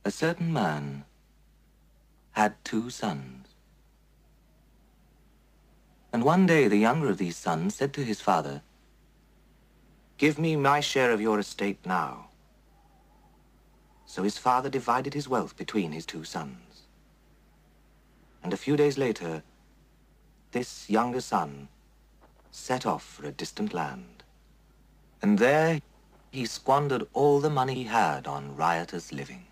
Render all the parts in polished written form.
A certain man had 2 sons. And one day the younger of these sons said to his father, "Give me my share of your estate now." So his father divided his wealth between his 2 sons. And a few days later, this younger son set off for a distant land. And there he squandered all the money he had on riotous living.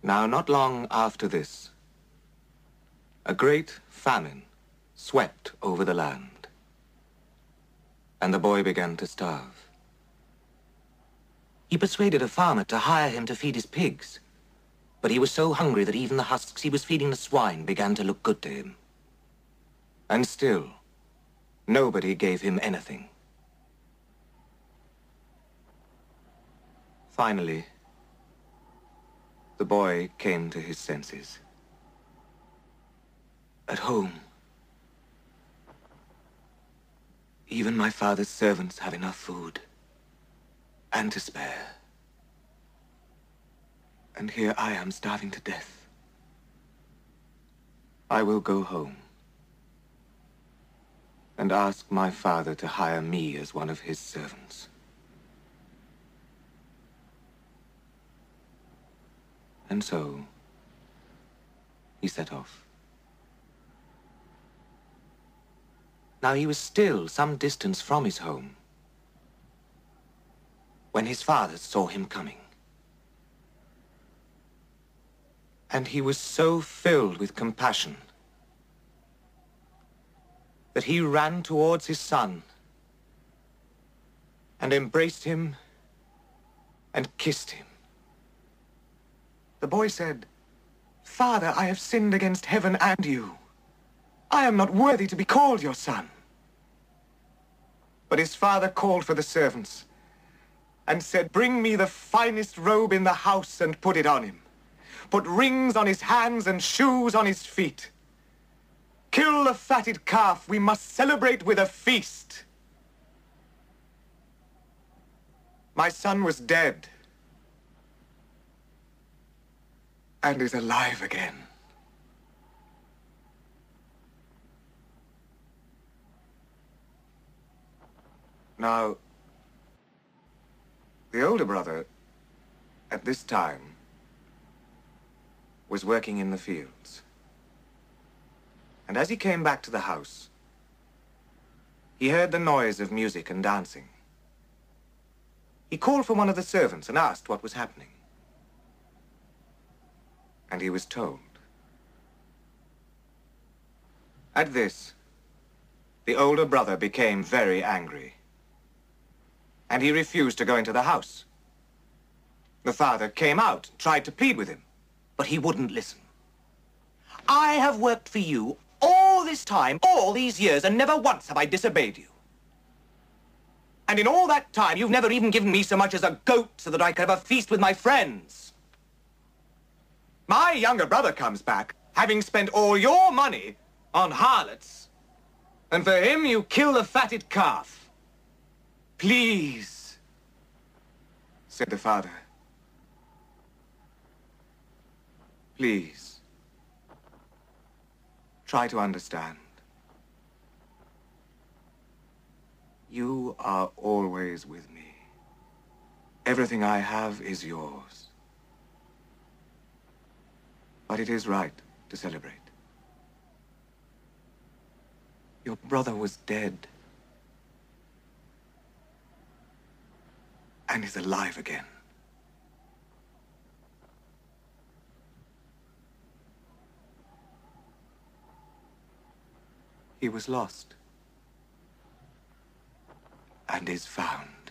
Now, not long after this, a great famine swept over the land, and the boy began to starve. He persuaded a farmer to hire him to feed his pigs, but he was so hungry that even the husks he was feeding the swine began to look good to him. And still, nobody gave him anything. Finally, the boy came to his senses. At home, even my father's servants have enough food, and to spare. And here I am starving to death. I will go home and ask my father to hire me as one of his servants. And so, he set off. Now he was still some distance from his home when his father saw him coming. And he was so filled with compassion that he ran towards his son and embraced him and kissed him. The boy said, "Father, I have sinned against heaven and you. I am not worthy to be called your son." But his father called for the servants and said, "Bring me the finest robe in the house and put it on him. Put rings on his hands and shoes on his feet. Kill the fatted calf. We must celebrate with a feast." My son was dead and is alive again. Now, the older brother, at this time, was working in the fields. And as he came back to the house, he heard the noise of music and dancing. He called for one of the servants and asked what was happening. And he was told. At this, the older brother became very angry, and he refused to go into the house. The father came out and tried to plead with him, but he wouldn't listen. "I have worked for you all this time, all these years, and never once have I disobeyed you. And in all that time, you've never even given me so much as a goat so that I could have a feast with my friends. My younger brother comes back, having spent all your money on harlots, and for him you kill the fatted calf. Please," said the father, "please, try to understand. You are always with me. Everything I have is yours. But it is right to celebrate. Your brother was dead and is alive again. He was lost and is found."